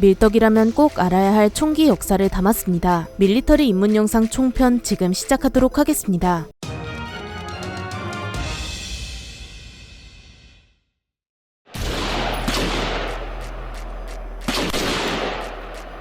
밀떡이라면 꼭 알아야 할 총기 역사를 담았습니다. 밀리터리 입문 영상 총편 지금 시작하도록 하겠습니다.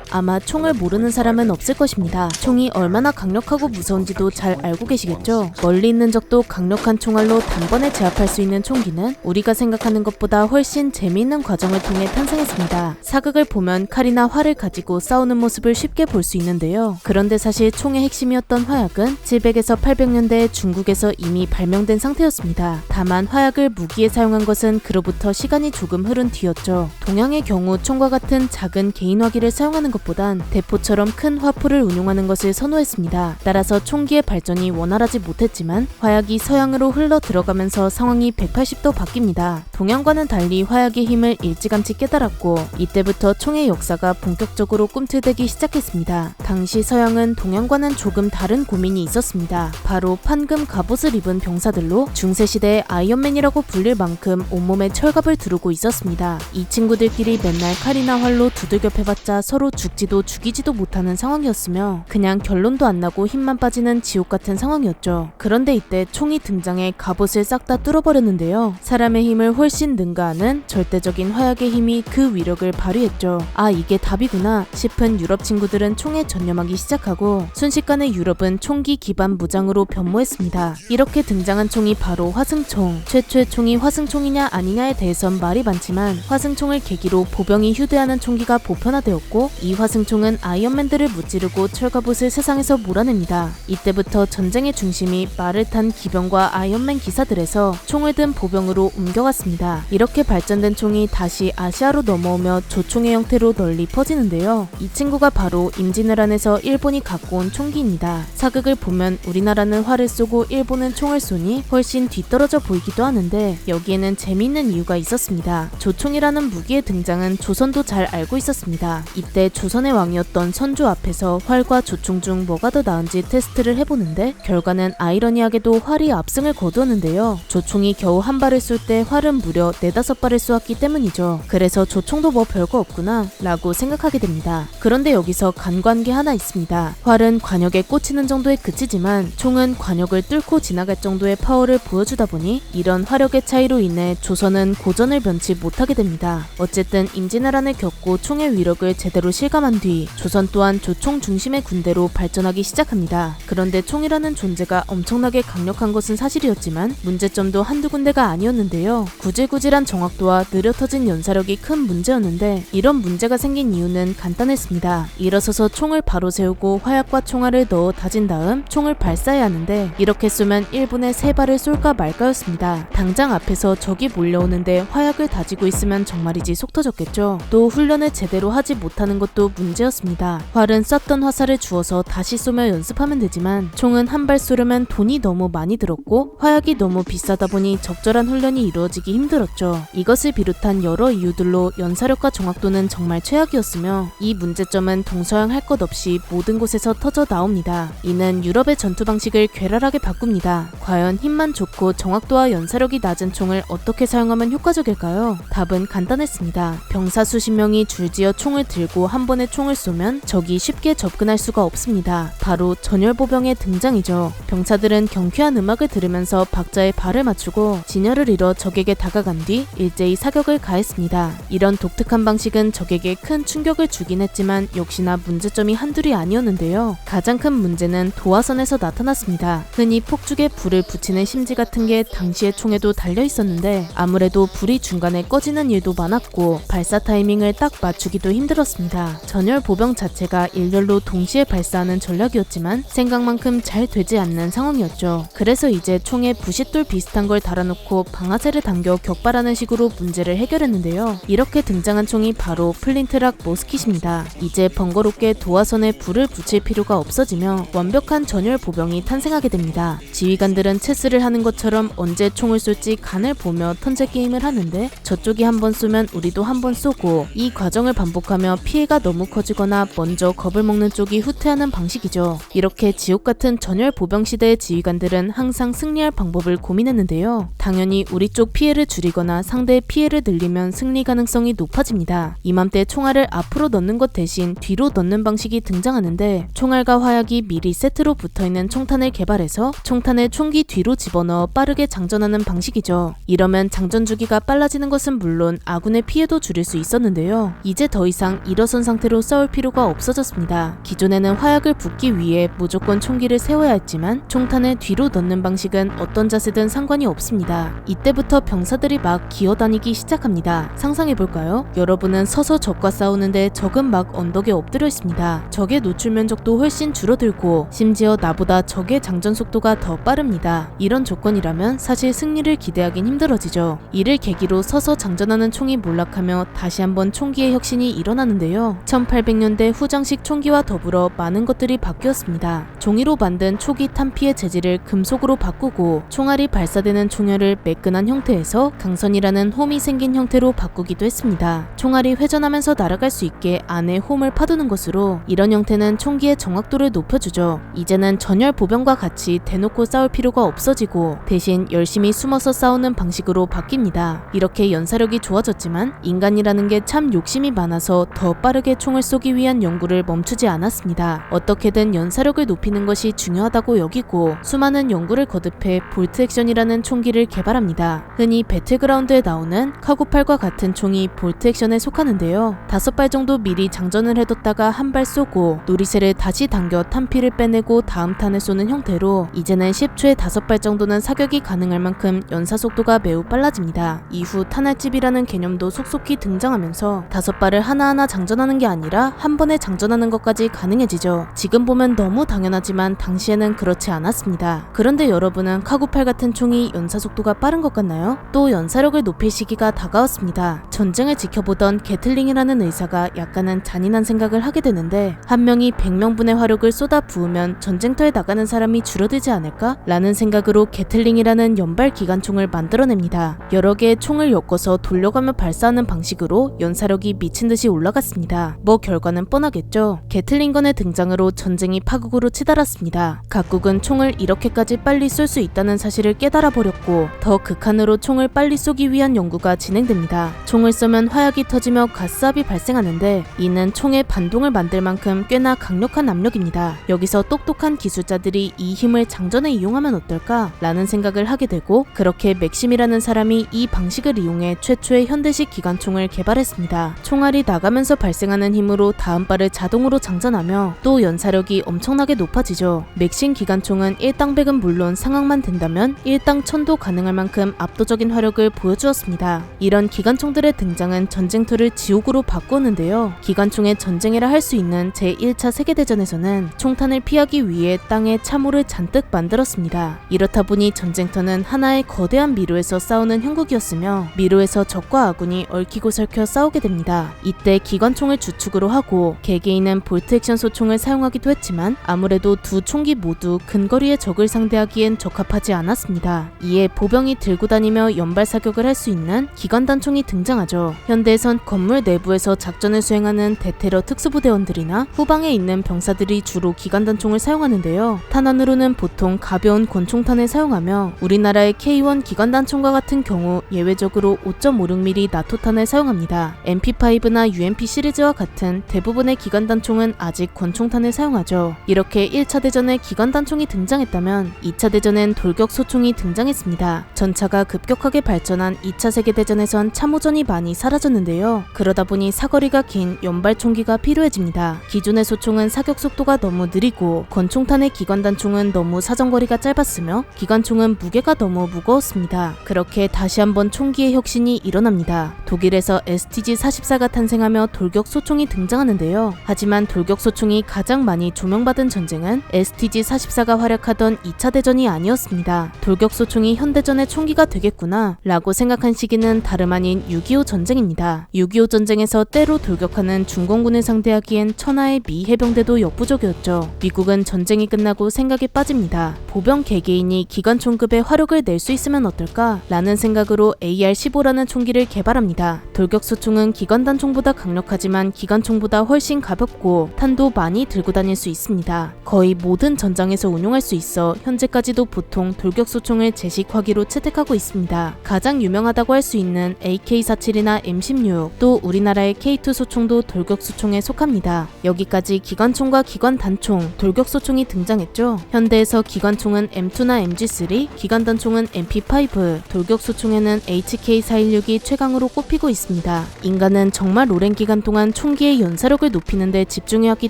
아마 총을 모르는 사람은 없을 것입니다. 총이 얼마나 강력하고 무서운지도 잘 알고 계시겠죠? 멀리 있는 적도 강력한 총알로 단번에 제압할 수 있는 총기는 우리가 생각하는 것보다 훨씬 재미있는 과정을 통해 탄생했습니다. 사극을 보면 칼이나 활을 가지고 싸우는 모습을 쉽게 볼 수 있는데요. 그런데 사실 총의 핵심이었던 화약은 700에서 800년대에 중국에서 이미 발명된 상태였습니다. 다만 화약을 무기에 사용한 것은 그로부터 시간이 조금 흐른 뒤였죠. 동양의 경우 총과 같은 작은 개인화기를 사용하는 것보단 대포처럼 큰 화포를 운용하는 것을 선호했습니다. 따라서 총기의 발전이 원활하지 못했지만 화약이 서양으로 흘러 들어가면서 상황이 180도 바뀝니다. 동양과는 달리 화약의 힘을 일찌감치 깨달았고 이때부터 총의 역사가 본격적으로 꿈틀대기 시작했습니다. 당시 서양은 동양과는 조금 다른 고민이 있었습니다. 바로 판금 갑옷을 입은 병사들로 중세시대의 아이언맨이라고 불릴 만큼 온몸에 철갑을 두르고 있었습니다. 이 친구들끼리 맨날 칼이나 활로 두들겨 패봤자 서로 죽지도 죽이지도 못하는 상황이었으며 그냥 결론도 안 나고 힘만 빠지는 지옥 같은 상황이었죠. 그런데 이때 총이 등장해 갑옷을 싹 다 뚫어버렸는데요. 사람의 힘을 훨씬 능가하는 절대적인 화약의 힘이 그 위력을 발휘했죠. 아, 이게 답이구나 싶은 유럽 친구들은 총에 전념하기 시작하고 순식간에 유럽은 총기 기반 무장으로 변모했습니다. 이렇게 등장한 총이 바로 화승총. 최초의 총이 화승총이냐 아니냐에 대해선 말이 많지만 화승총을 계기로 보병이 휴대하는 총기가 보편화되었고 이 화승총은 아이언맨들을 무찌르고 철갑옷을 세상에서 몰아냅니다. 이때부터 전쟁의 중심이 말을 탄 기병과 아이언맨 기사들에서 총을 든 보병으로 옮겨갔습니다. 이렇게 발전된 총이 다시 아시아로 넘어오며 조총의 형태로 널리 퍼지는데요. 이 친구가 바로 임진왜란에서 일본이 갖고 온 총기입니다. 사극을 보면 우리나라는 활을 쏘고 일본은 총을 쏘니 훨씬 뒤떨어져 보이기도 하는데 여기에는 재미있는 이유가 있었습니다. 조총이라는 무기의 등장은 조선도 잘 알고 있었습니다. 이때 조선의 왕이었던 선조 앞에서 활과 조총 중 뭐가 더 나은지 테스트를 해보는데 결과는 아이러니하게도 활이 압승을 거두었는데요. 조총이 겨우 한 발을 쏠 때 활은 무려 4-5발을 쏘았기 때문이죠. 그래서 조총도 뭐 별거 없구나 라고 생각하게 됩니다. 그런데 여기서 간과한 게 하나 있습니다. 활은 관역에 꽂히는 정도에 그치지만 총은 관역을 뚫고 지나갈 정도의 파워를 보여주다 보니 이런 화력의 차이로 인해 조선은 고전을 면치 못하게 됩니다. 어쨌든 임진왜란을 겪고 총의 위력을 제대로 실감한 뒤 조선 또한 조총 중심의 군대로 발전하기 시작합니다. 그런데 총이라는 존재가 엄청나게 강력한 것은 사실이었지만 문제점도 한두 군데가 아니었는데요. 구질구질한 정확도와 느려 터진 연사력이 큰 문제였는데 이런 문제가 생긴 이유는 간단했습니다. 일어서서 총을 바로 세우고 화약과 총알을 넣어 다진 다음 총을 발사해야 하는데 이렇게 쏘면 1분에 3발을 쏠까 말까였습니다. 당장 앞에서 적이 몰려오는데 화약을 다지고 있으면 정말이지 속 터졌겠죠. 또 훈련을 제대로 하지 못하는 것도 문제였습니다. 활은 쐈던 화살을 주워서 다시 쏘며 연습하면 되지만 총은 한 발 쏘려면 돈이 너무 많이 들었고 화약이 너무 비싸다 보니 적절한 훈련이 이루어지기 힘들었죠. 이것을 비롯한 여러 이유들로 연사력과 정확도는 정말 최악이었으며 이 문제점은 동서양 할 것 없이 모든 곳에서 터져 나옵니다. 이는 유럽의 전투 방식을 괴랄하게 바꿉니다. 과연 힘만 좋고 정확도와 연사력이 낮은 총을 어떻게 사용하면 효과적일까요? 답은 간단했습니다. 병사 수십 명이 줄지어 총을 들고 한 번에 총을 쏘면 적이 쉽게 접근할 수가 없습니다. 바로 전열보병의 등장이죠. 병사들은 경쾌한 음악을 들으면서 박자에 발을 맞추고 진열을 이뤄 적에게 다가간 뒤 일제히 사격을 가했습니다. 이런 독특한 방식은 적에게 큰 충격을 주긴 했지만 역시나 문제점이 한둘이 아니었는데요. 가장 큰 문제는 도화선에서 나타났습니다. 흔히 폭죽에 불을 붙이는 심지 같은 게 당시의 총에도 달려 있었는데 아무래도 불이 중간에 꺼지는 일도 많았고 발사 타이밍을 딱 맞추기도 힘들었습니다. 전열 보병 자체가 일렬로 동시에 발사하는 전략이었지만 생각만큼 잘 되지 않는 상황이었죠. 그래서 이제 총에 부싯돌 비슷한 걸 달아놓고 방아쇠를 당겨 격발하는 식으로 문제를 해결했는데요. 이렇게 등장한 총이 바로 플린트락 머스킷입니다. 이제 번거롭게 도화선에 불을 붙일 필요가 없어지며 완벽한 전열 보병이 탄생하게 됩니다. 지휘관들은 체스를 하는 것처럼 언제 총을 쏠지 간을 보며 턴제 게임을 하는데 저쪽이 한 번 쏘면 우리도 한 번 쏘고 이 과정을 반복하며 피해가 너무 너무 커지거나 먼저 겁을 먹는 쪽이 후퇴하는 방식이죠. 이렇게 지옥 같은 전열 보병 시대의 지휘관들은 항상 승리할 방법을 고민했는데요. 당연히 우리 쪽 피해를 줄이거나 상대의 피해를 늘리면 승리 가능성이 높아집니다. 이맘때 총알을 앞으로 넣는 것 대신 뒤로 넣는 방식이 등장하는데, 총알과 화약이 미리 세트로 붙어있는 총탄을 개발해서 총탄을 총기 뒤로 집어넣어 빠르게 장전하는 방식이죠. 이러면 장전 주기가 빨라지는 것은 물론 아군의 피해도 줄일 수 있었는데요. 이제 더 이상 일어선 상태로 싸울 필요가 없어졌습니다. 기존에는 화약을 붓기 위해 무조건 총기를 세워야 했지만 총탄을 뒤로 넣는 방식은 어떤 자세든 상관이 없습니다. 이때부터 병사들이 막 기어다니기 시작합니다. 상상해볼까요? 여러분은 서서 적과 싸우는데 적은 막 언덕에 엎드려 있습니다. 적의 노출 면적도 훨씬 줄어들고 심지어 나보다 적의 장전 속도가 더 빠릅니다. 이런 조건이라면 사실 승리를 기대하긴 힘들어지죠. 이를 계기로 서서 장전하는 총이 몰락하며 다시 한번 총기의 혁신이 일어나는데요. 1800년대 후장식 총기와 더불어 많은 것들이 바뀌었습니다. 종이로 만든 초기 탄피의 재질을 금속으로 바꾸고 총알이 발사되는 총열을 매끈한 형태에서 강선이라는 홈이 생긴 형태로 바꾸기도 했습니다. 총알이 회전하면서 날아갈 수 있게 안에 홈을 파두는 것으로 이런 형태는 총기의 정확도를 높여주죠. 이제는 전열 보병과 같이 대놓고 싸울 필요가 없어지고 대신 열심히 숨어서 싸우는 방식으로 바뀝니다. 이렇게 연사력이 좋아졌지만 인간이라는 게 참 욕심이 많아서 더 빠르게 총을 쏘기 위한 연구를 멈추지 않았습니다. 어떻게든 연사력을 높이는 것이 중요하다고 여기고 수많은 연구를 거듭해 볼트 액션이라는 총기를 개발합니다. 흔히 배틀그라운드에 나오는 카구팔과 같은 총이 볼트 액션에 속하는데요. 5발 정도 미리 장전을 해뒀다가 한 발 쏘고 노리쇠를 다시 당겨 탄피를 빼내고 다음 탄을 쏘는 형태로 이제는 10초에 5발 정도는 사격이 가능할 만큼 연사 속도가 매우 빨라집니다. 이후 탄알집이라는 개념도 속속히 등장하면서 5발을 하나하나 장전하는 게 아니라 한 번에 장전하는 것까지 가능해지죠. 지금 보면 너무 당연하지만 당시에는 그렇지 않았습니다. 그런데 여러분은 카구팔 같은 총이 연사 속도가 빠른 것 같나요? 또 연사력을 높일 시기가 다가왔습니다. 전쟁을 지켜보던 게틀링이라는 의사가 약간은 잔인한 생각을 하게 되는데, 한 명이 100명분의 화력을 쏟아 부으면 전쟁터에 나가는 사람이 줄어들지 않을까? 라는 생각으로 게틀링이라는 연발 기관총을 만들어냅니다. 여러 개의 총을 엮어서 돌려가며 발사하는 방식으로 연사력이 미친듯이 올라갔습니다. 뭐 결과는 뻔하겠죠. 게틀링건의 등장으로 전쟁이 파국으로 치달았습니다. 각국은 총을 이렇게까지 빨리 쏠 수 있다는 사실을 깨달아 버렸고 더 극한으로 총을 빨리 쏘기 위한 연구가 진행됩니다. 총을 쏘면 화약이 터지며 가스압이 발생하는데 이는 총의 반동을 만들 만큼 꽤나 강력한 압력입니다. 여기서 똑똑한 기술자들이 이 힘을 장전에 이용하면 어떨까? 라는 생각을 하게 되고 그렇게 맥심이라는 사람이 이 방식을 이용해 최초의 현대식 기관총을 개발했습니다. 총알이 나가면서 발생하는 힘으로 다음 발을 자동으로 장전하며 또 연사력이 엄청나게 높아지죠. 맥심 기관총은 1당백은 물론 상황만 된다면 1당 1000도 가능할 만큼 압도적인 화력을 보여주었습니다. 이런 기관총들의 등장은 전쟁터를 지옥으로 바꾸었는데요. 기관총의 전쟁이라 할 수 있는 제1차 세계대전에서는 총탄을 피하기 위해 땅에 참호를 잔뜩 만들었습니다. 이렇다 보니 전쟁터는 하나의 거대한 미로에서 싸우는 형국이었으며 미로에서 적과 아군이 얽히고 설켜 싸우게 됩니다. 이때 기관총을 주축으로 하고 개개인은 볼트 액션 소총을 사용하기도 했지만 아무래도 두 총기 모두 근거리의 적을 상대하기엔 적합하지 않았습니다. 이에 보병이 들고 다니며 연발 사격을 할 수 있는 기관단총이 등장하죠. 현대에선 건물 내부에서 작전을 수행하는 대테러 특수부대원들이나 후방에 있는 병사들이 주로 기관단총을 사용하는데요. 탄환으로는 보통 가벼운 권총탄을 사용하며 우리나라의 K1 기관단총과 같은 경우 예외적으로 5.56mm 나토탄을 사용합니다. MP5나 UMP 시리즈와 같은 대부분의 기관단총은 아직 권총탄을 사용하죠. 이렇게 1차 대전에 기관단총이 등장했다면 2차 대전엔 돌격소총이 등장했습니다. 전차가 급격하게 발전한 2차 세계대전에선 참호전이 많이 사라졌는데요. 그러다 보니 사거리가 긴 연발총기가 필요해집니다. 기존의 소총은 사격 속도가 너무 느리고 권총탄의 기관단총은 너무 사정거리가 짧았으며 기관총은 무게가 너무 무거웠습니다. 그렇게 다시 한번 총기의 혁신이 일어납니다. 독일에서 STG-44가 탄생하며 돌격소총이 등장하는데요. 하지만 돌격소총이 가장 많이 조명받은 전쟁은 STG-44가 활약하던 2차 대전이 아니었습니다. 돌격소총이 현대전의 총기가 되겠구나 라고 생각한 시기는 다름 아닌 6.25 전쟁입니다. 6.25 전쟁에서 때로 돌격하는 중공군을 상대하기엔 천하의 미 해병대도 역부족이었죠. 미국은 전쟁이 끝나고 생각에 빠집니다. 보병 개개인이 기관총급의 화력을 낼 수 있으면 어떨까? 라는 생각으로 AR-15라는 총기를 개발합니다. 돌격소총은 기관단총보다 강력하지만 기관총보다 훨씬 가볍고 탄도 많이 들고 다닐 수 있습니다. 거의 모든 전장에서 운용할 수 있어 현재까지도 보통 돌격소총을 제식화기로 채택하고 있습니다. 가장 유명하다고 할 수 있는 AK-47이나 M16, 또 우리나라의 K2 소총도 돌격소총에 속합니다. 여기까지 기관총과 기관단총, 돌격소총이 등장했죠. 현대에서 기관총은 M2나 MG3, 기관단총은 MP5, 돌격소총에는 HK416이 최강으로 꼽히고 있습니다. 인간은 정말 오랜 기간 동안 총기의 연사력을 높이는 데 집중해왔기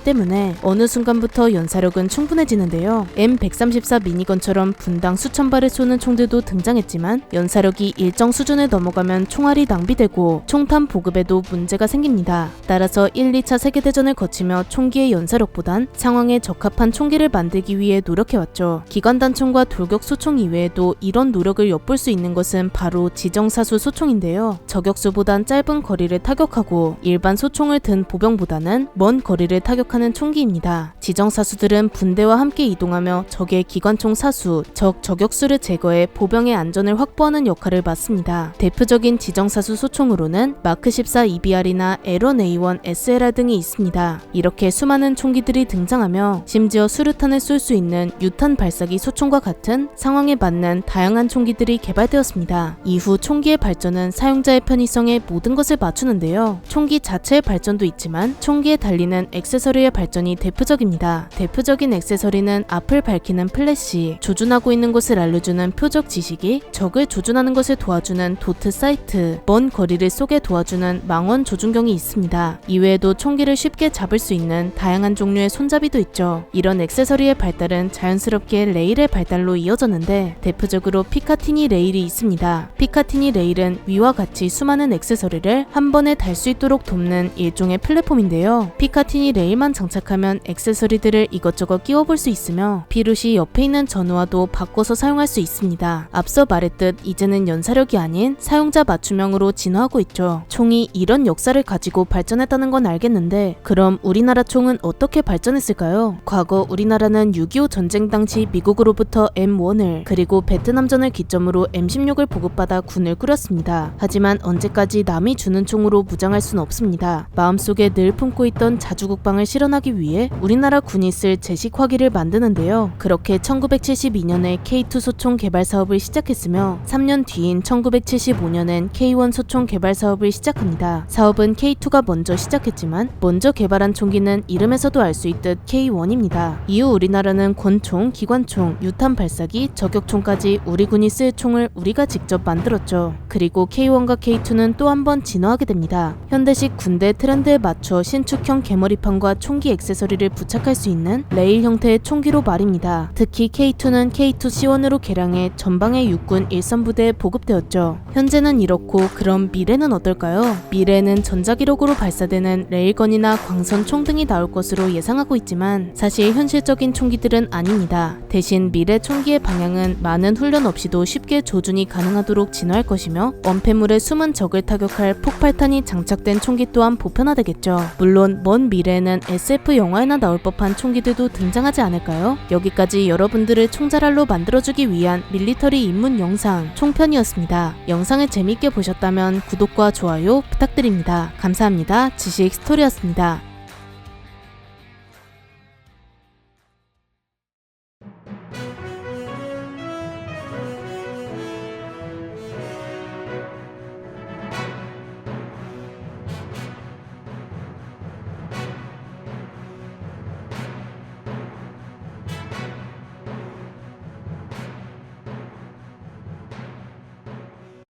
때문에 어느 순간부터 연사력은 충분해지는데요. M134 미니건처럼 분당 수천 발을 쏘는 총들도 등장했지만 연사력이 일정 수준을 넘어가면 총알이 낭비되고 총탄 보급에도 문제가 생깁니다. 따라서 1, 2차 세계대전을 거치며 총기의 연사력보단 상황에 적합한 총기를 만들기 위해 노력해왔죠. 기관단총과 돌격소총 이외에도 이런 노력을 엿볼 수 있는 것은 바로 지정사수 소총인데요. 저격수보단 짧은 거리를 타격하고 일반 소총을 든 보병보다는 먼 거리를 타격하는 총기입니다. 지정사수들은 분대와 함께 이동하며 적의 기관총 사수, 적 저격수를 제거해 보병의 안전을 확보하는 역할을 맡습니다. 대표적인 지정사수 소총으로는 마크 14 EBR이나 L1A1 SLR 등이 있습니다. 이렇게 수많은 총기들이 등장하며 심지어 수류탄을 쏠 수 있는 유탄 발사기 소총과 같은 상황에 맞는 다양한 총기들이 개발되었습니다. 이후 총기의 발전은 사용자의 편의성에 모든 것을 맞추는데요. 총기 자체의 발전도 있지만 총기에 달리는 액세서리의 발전이 대표적입니다. 대표적인 액세서리는 앞을 밝히는 플래시, 조준하고 있는 곳을 알려주는 표적 지시기, 적을 조준하는 것을 도와주는 도트 사이트, 먼 거리를 쏘게 도와주는 망원 조준경이 있습니다. 이외에도 총기를 쉽게 잡을 수 있는 다양한 종류의 손잡이도 있죠. 이런 액세서리의 발달은 자연스럽게 레일의 발달로 이어졌는데 대표적으로 피카티니 레일이 있습니다. 피카티니 레일은 위와 같이 수많은 액세서리를 한 번에 달 수 있도록 돕는 일종의 플랫폼인데요. 피카티니 레일만 장착하면 액세서리들을 이것저것 끼워볼 수 있으며 비롯이 옆에 있는 전우와도 바꿔서 사용할 수 있습니다. 앞서 말했듯 이제는 연사력이 아닌 사용자 맞춤형으로 진화하고 있죠. 총이 이런 역사를 가지고 발전했다는 건 알겠는데 그럼 우리나라 총은 어떻게 발전했을까요? 과거 우리나라는 6.25 전쟁 당시 미국으로부터 M1을 그리고 베트남전을 기점으로 M16을 보급받아 군을 꾸렸습니다. 하지만 언제까지 남이 주는 총으로 무장할 순 없습니다. 마음속에 늘 품고 있던 자주국방을 실현하기 위해 우리나라 군이 쓸 제식화기를 만드는데요. 그렇게 1972년에 K2 소총 개발 사업을 시작했으며 3년 뒤인 1975년엔 K1 소총 개발 사업을 시작합니다. 사업은 K2가 먼저 시작했지만 먼저 개발한 총기는 이름에서도 알 수 있듯 K1입니다. 이후 우리나라는 권총, 기관총, 유탄 발사기, 저격총까지 우리 군이 쓸 총을 우리가 직접 만들었죠. 그리고 K1과 K2는 또 한 번 진화하게 됩니다. 현대식 군대 트렌드에 맞춰 신축형 개머리판과 총기 액세서리를 부착할 수 있는 레일 형태의 총기로 말입니다. 특히 K2는 K2C1으로 개량해 전방의 육군 일선부대에 보급되었죠. 현재는 이렇고 그럼 미래는 어떨까요? 미래에는 전자기록으로 발사되는 레일건이나 광선총 등이 나올 것으로 예상하고 있지만 사실 현실적인 총기들은 아닙니다. 대신 미래 총기의 방향은 많은 훈련 없이도 쉽게 조준이 가능하도록 진화할 것이며 원패물에 숨은 적을 타격할 폭발탄이 장착된 총기 또한 보편화되겠죠. 물론 먼 미래에는 SF 영화에나 나올 법한 총기들도 등장하지 않을까요? 여기까지 여러분들을 총자랄로 만들어주기 위한 밀리터리 입문 영상 총편이었습니다. 영상을 재밌게 보셨다면 구독과 좋아요 부탁드립니다. 감사합니다. 지식 스토리였습니다.